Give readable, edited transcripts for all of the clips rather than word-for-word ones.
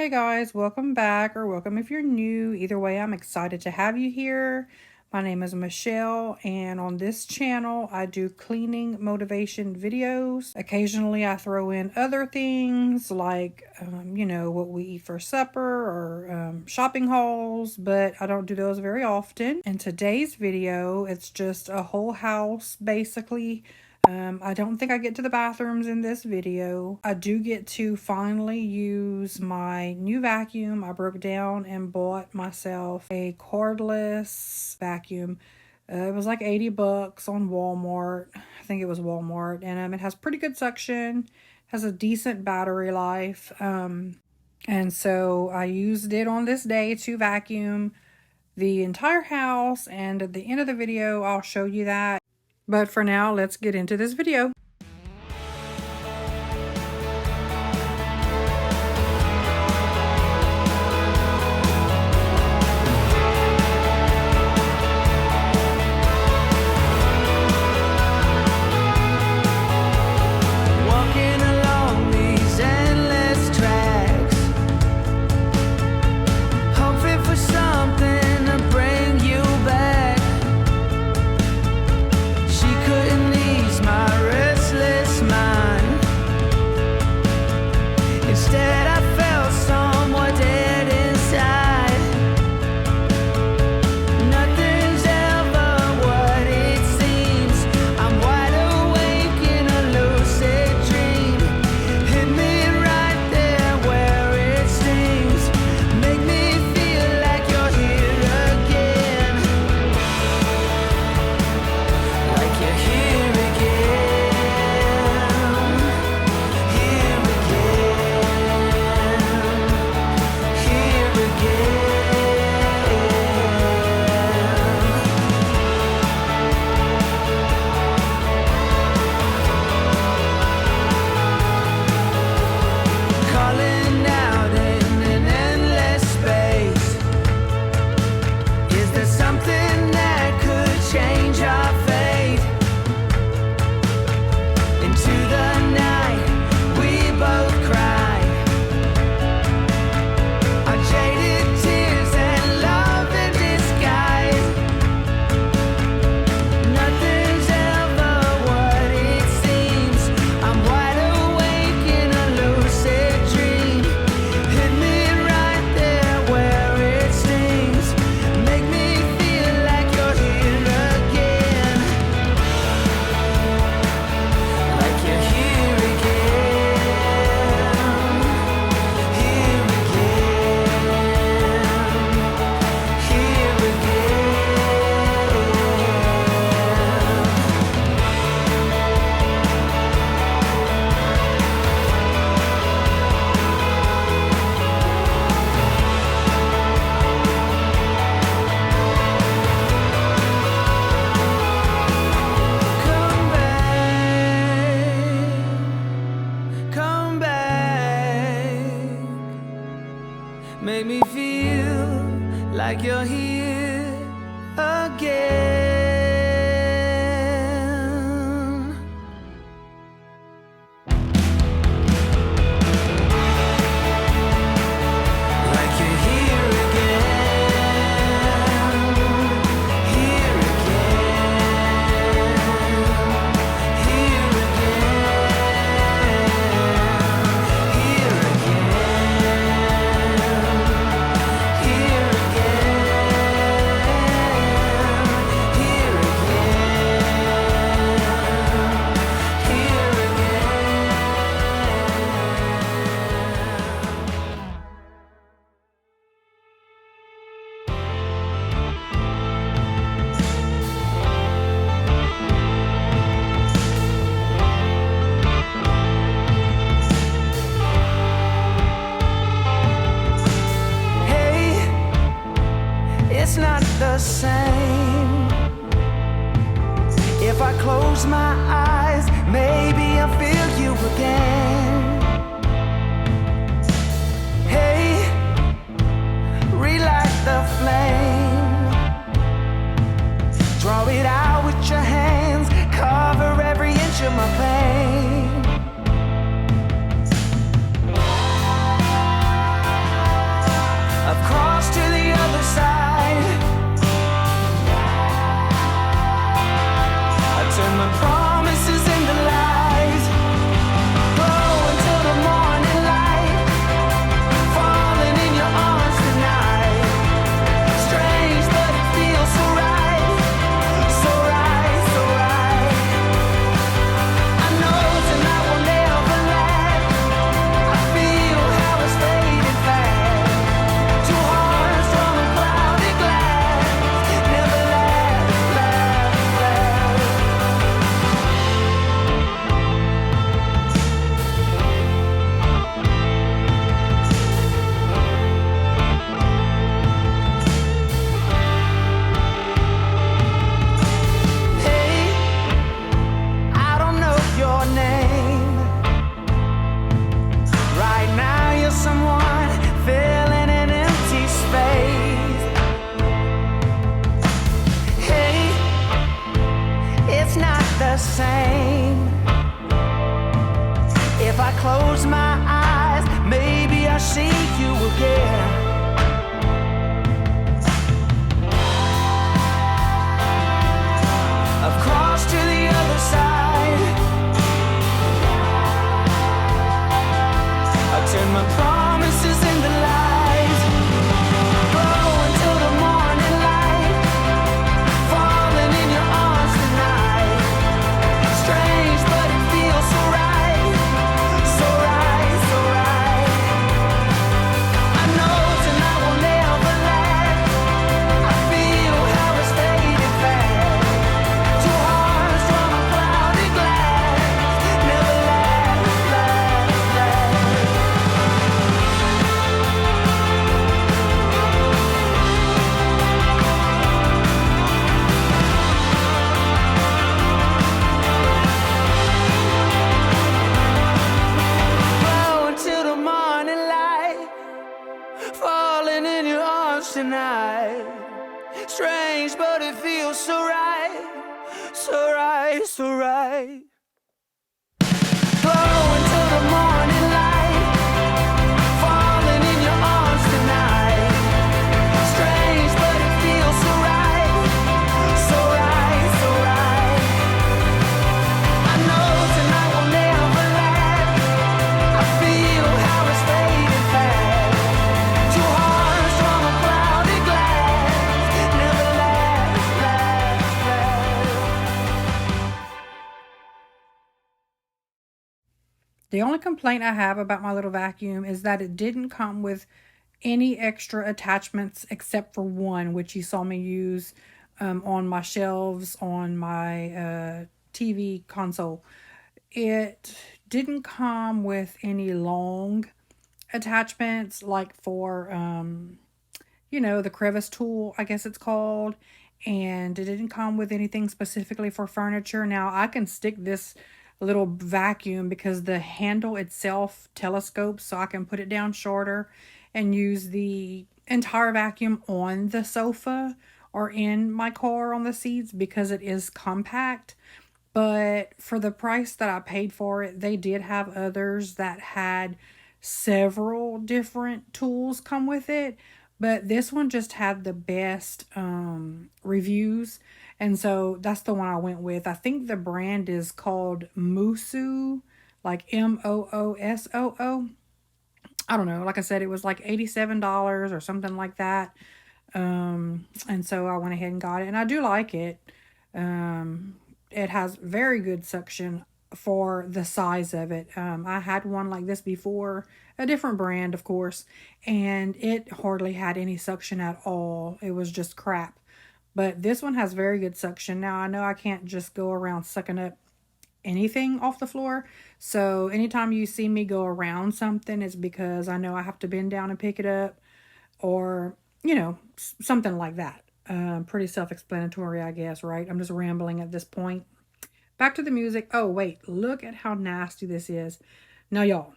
Hey guys, welcome back, or welcome if you're new. Either way, I'm excited to have you here. My name is Michelle, and on this channel, I do cleaning motivation videos. Occasionally, I throw in other things like, what we eat for supper or shopping hauls, but I don't do those very often. In today's video, it's just a whole house, basically. I don't think I get to the bathrooms in this video. I do get to finally use my new vacuum. I broke down and bought myself a cordless vacuum. It was like 80 bucks on Walmart. I think it was Walmart. And it has pretty good suction, has a decent battery life. And so I used it on this day to vacuum the entire house. And at the end of the video, I'll show you that. But for now, let's get into this video. Make me feel like you're here again. Like you're here again. Here again. Here again. Here again. Here again. same. If I close my eyes, maybe I see you again. I've crossed to the other side. I turn my promises into lies. Glow until the morning light, falling in your arms tonight. Strange, but it feels so right, so right, so right. I know tonight will never last. I feel how it's fading fast. Two hearts from a clouded glass, never last, last, last. Glow until the morning light, falling in your arms tonight. Strange, but it feels so right, so right, so right. Glow until the morning light, falling in your arms tonight. Strange, but it feels so right, so right, so right. I know tonight will never last. I feel how it's fading fast. Two hearts from a clouded glass, never last, last, last. The only complaint I have about my little vacuum is that it didn't come with any extra attachments except for one, which you saw me use on my shelves on my TV console. It didn't come with any long attachments like for the crevice tool, I guess it's called, and it didn't come with anything specifically for furniture. Now I can stick this little vacuum because the handle itself telescopes, so I can put it down shorter and use the entire vacuum on the sofa or in my car on the seats because it is compact. But for the price that I paid for it, they did have others that had several different tools come with it. But this one just had the best reviews. And so that's the one I went with. I think the brand is called Moosoo, like Moosoo. I don't know. Like I said, it was like $87 or something like that. And so I went ahead and got it. And I do like it. It has very good suction for the size of it. I had one like this before, a different brand, of course, and it hardly had any suction at all. It was just crap. But this one has very good suction. Now, I know I can't just go around sucking up anything off the floor. So anytime you see me go around something, it's because I know I have to bend down and pick it up or, something like that. Pretty self-explanatory, I guess, right? I'm just rambling at this point. Back to the music. Oh, wait, look at how nasty this is. Now, y'all,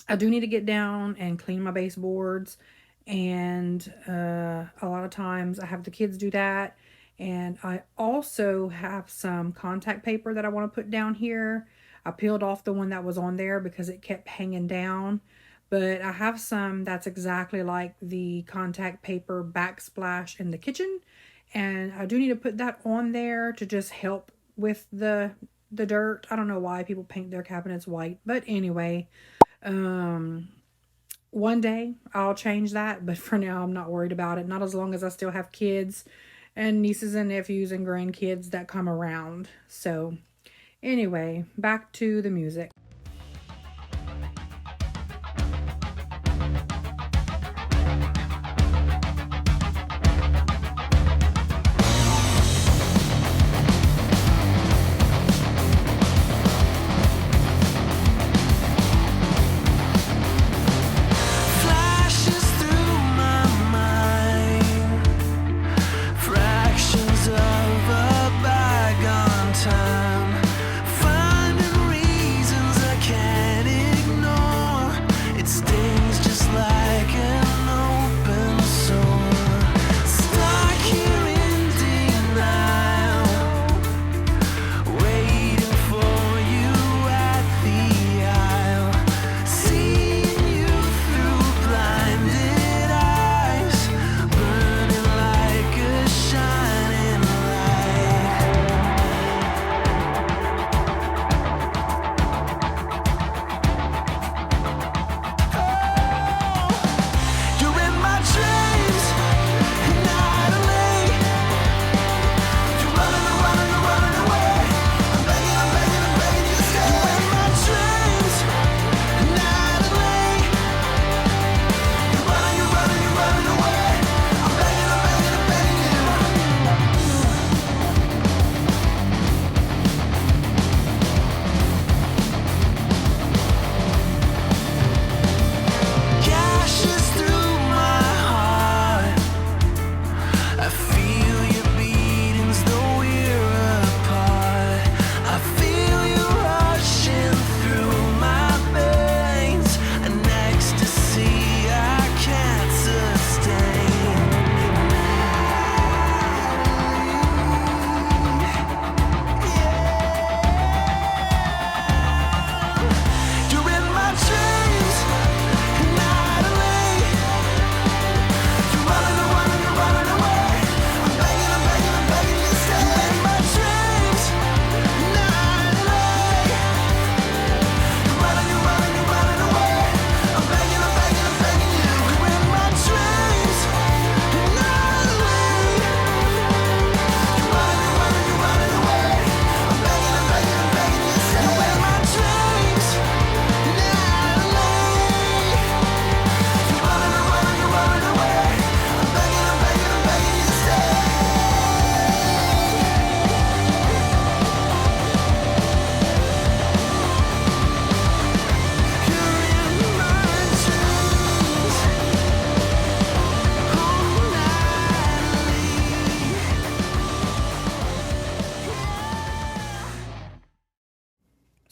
I do need to get down and clean my baseboards. And a lot of times I have the kids do that. And I also have some contact paper that I want to put down here. I peeled off the one that was on there because it kept hanging down. But I have some that's exactly like the contact paper backsplash in the kitchen. And I do need to put that on there to just help with the dirt. I don't know why people paint their cabinets white. But anyway, one day I'll change that, but for now I'm not worried about it. Not as long as I still have kids and nieces and nephews and grandkids that come around. So anyway, back to the music. Flashes through my mind, fractions of a bygone time, finding reasons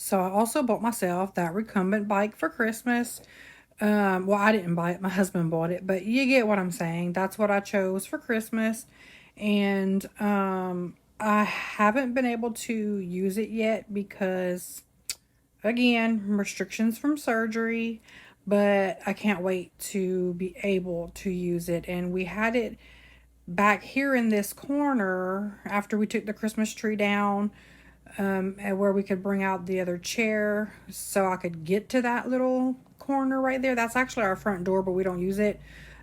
So I also bought myself that recumbent bike for Christmas. Well, I didn't buy it. My husband bought it, but you get what I'm saying. That's what I chose for Christmas. And I haven't been able to use it yet because, again, restrictions from surgery, but I can't wait to be able to use it. And we had it back here in this corner after we took the Christmas tree down, and where we could bring out the other chair so I could get to that little corner right there. That's actually our front door, but we don't use it.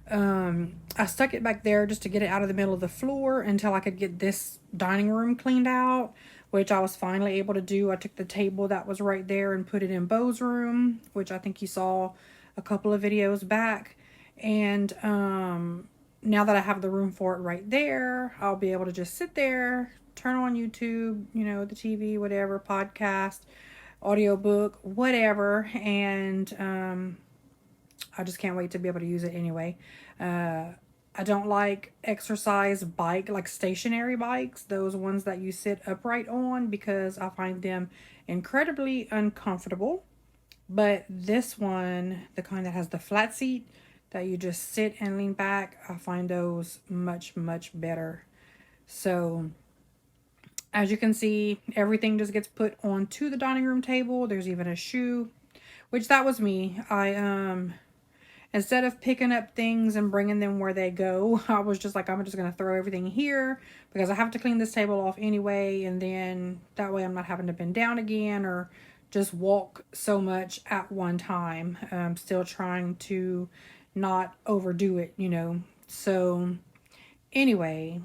I stuck it back there just to get it out of the middle of the floor until I could get this dining room cleaned out, which I was finally able to do. I took the table that was right there and put it in Beau's room, which I think you saw a couple of videos back. And now that I have the room for it right there, I'll be able to just sit there, turn on YouTube, the TV, whatever, podcast, audiobook, whatever, and I just can't wait to be able to use it anyway. I don't like exercise bike, like stationary bikes, those ones that you sit upright on, because I find them incredibly uncomfortable. But this one, the kind that has the flat seat that you just sit and lean back, I find those much, much better. So as you can see, everything just gets put onto the dining room table. There's even a shoe, which that was me. I instead of picking up things and bringing them where they go, I was just like, I'm just going to throw everything here because I have to clean this table off anyway. And then that way I'm not having to bend down again or just walk so much at one time. I'm still trying to not overdo it, So anyway,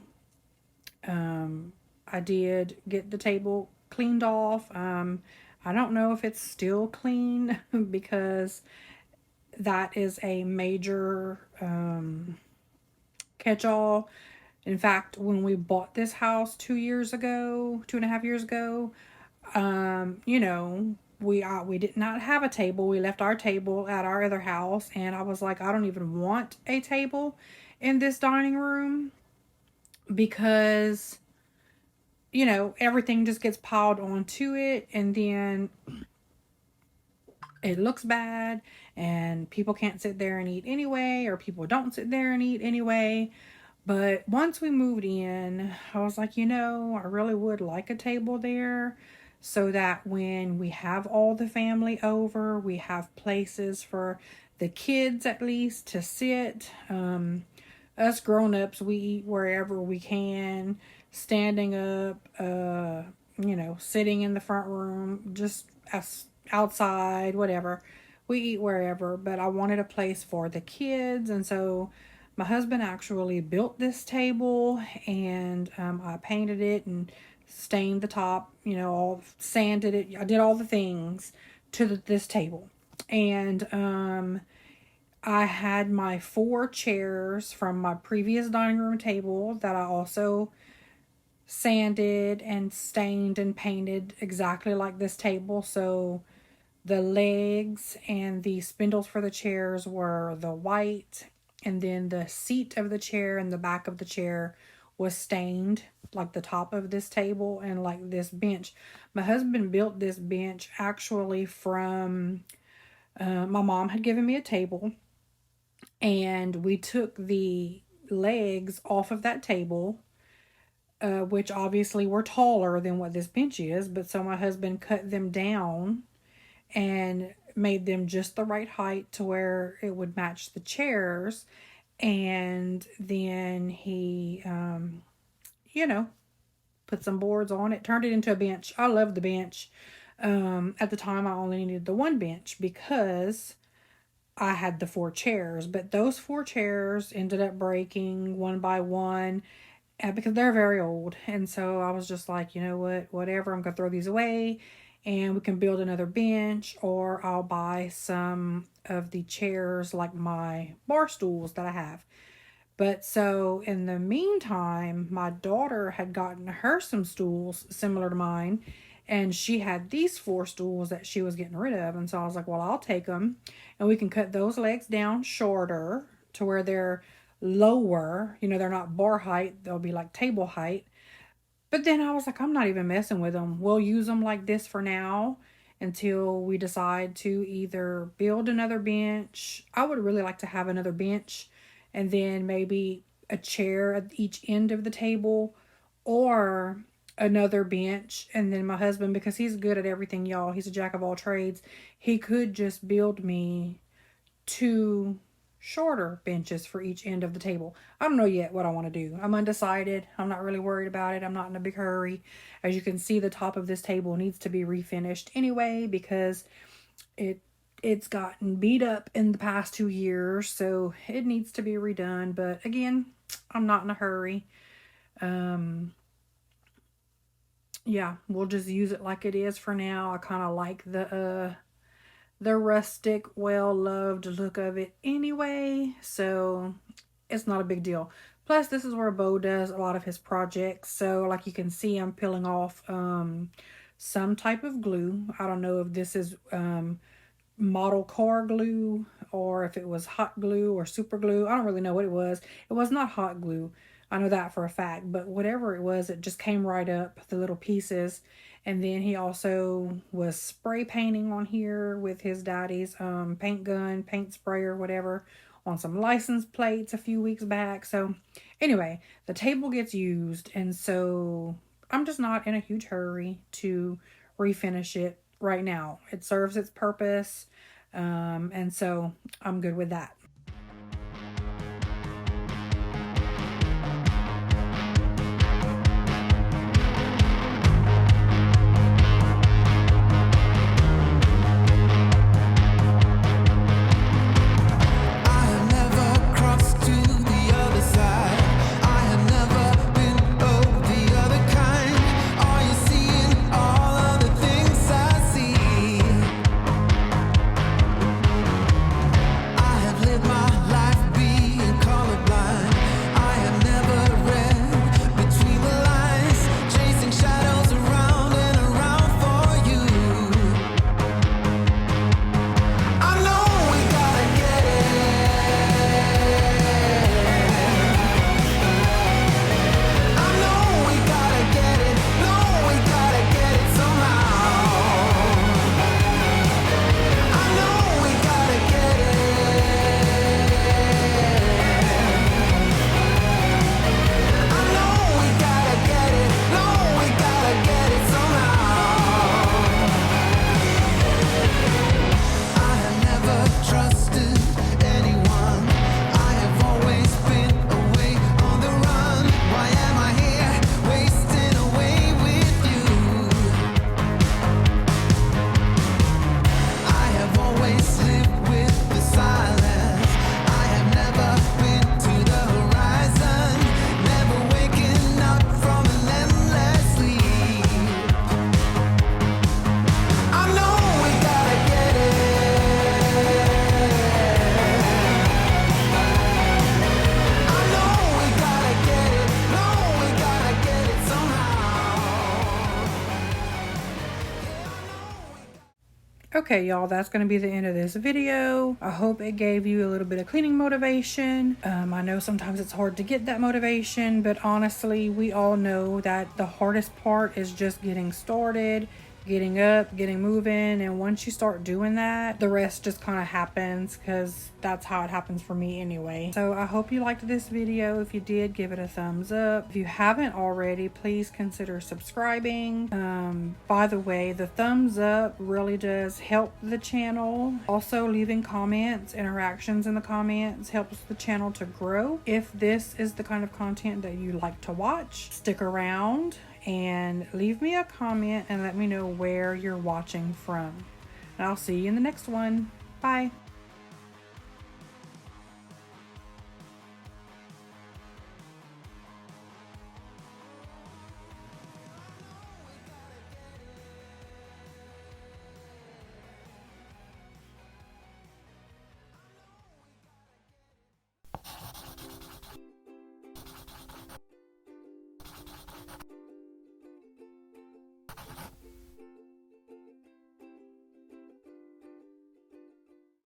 I did get the table cleaned off. I don't know if it's still clean because that is a major catch-all. In fact, when we bought this house 2.5 years ago, we did not have a table. We left our table at our other house, and I was like, I don't even want a table in this dining room because everything just gets piled onto it, and then it looks bad, and people can't sit there and eat anyway, or people don't sit there and eat anyway. But once we moved in, I was like, I really would like a table there so that when we have all the family over, we have places for the kids at least to sit. Us grown-ups, we eat wherever we can, standing up, sitting in the front room, just as outside, whatever. We eat wherever, but I wanted a place for the kids, and so my husband actually built this table, and I painted it and stained the top, all sanded it. I did all the things to this table, and I had my 4 chairs from my previous dining room table that I also sanded and stained and painted exactly like this table. So the legs and the spindles for the chairs were the white, and then the seat of the chair and the back of the chair was stained like the top of this table and like this bench. My husband built this bench actually from my mom had given me a table, and we took the legs off of that table, which obviously were taller than what this bench is, but so my husband cut them down and made them just the right height to where it would match the chairs. And then he, put some boards on it, turned it into a bench. I love the bench. At the time, I only needed the one bench because I had the 4 chairs, but those 4 chairs ended up breaking one by one because they're very old. And so I was just like, you know what, whatever, I'm going to throw these away and we can build another bench, or I'll buy some of the chairs like my bar stools that I have. But so in the meantime, my daughter had gotten her some stools similar to mine, and she had these 4 stools that she was getting rid of. And so I was like, well, I'll take them and we can cut those legs down shorter to where they're lower. They're not bar height. They'll be like table height. But then I was like, I'm not even messing with them. We'll use them like this for now. until we decide to either build another bench. I would really like to have another bench and then maybe a chair at each end of the table, or another bench. And then my husband, because he's good at everything, y'all, he's a jack of all trades, he could just build me 2 shorter benches for each end of the table. I don't know yet what I want to do. I'm undecided. I'm not really worried about it. I'm not in a big hurry. As you can see, the top of this table needs to be refinished anyway, because it's gotten beat up in the past 2 years, so it needs to be redone. But again, I'm not in a hurry. Yeah, we'll just use it like it is for now. I kind of like the rustic, well-loved look of it anyway, so it's not a big deal. Plus, this is where Bo does a lot of his projects, so like you can see, I'm peeling off some type of glue. I don't know if this is model car glue or if it was hot glue or super glue. I don't really know what it was. It was not hot glue. I know that for a fact, but whatever it was, it just came right up, the little pieces. And then he also was spray painting on here with his daddy's paint gun, paint sprayer, whatever, on some license plates a few weeks back. So anyway, the table gets used, and so I'm just not in a huge hurry to refinish it right now. It serves its purpose, and so I'm good with that. Okay, y'all, that's going to be the end of this video. I hope it gave you a little bit of cleaning motivation. I know sometimes it's hard to get that motivation, but honestly, we all know that the hardest part is just getting started, getting up, getting moving, and once you start doing that, the rest just kind of happens, because that's how it happens for me anyway. So I hope you liked this video. If you did, give it a thumbs up. If you haven't already, please consider subscribing. By the way, the thumbs up really does help the channel. Also, leaving comments, interactions in the comments helps the channel to grow. If this is the kind of content that you like to watch, stick around and leave me a comment and let me know where you're watching from. And I'll see you in the next one. Bye.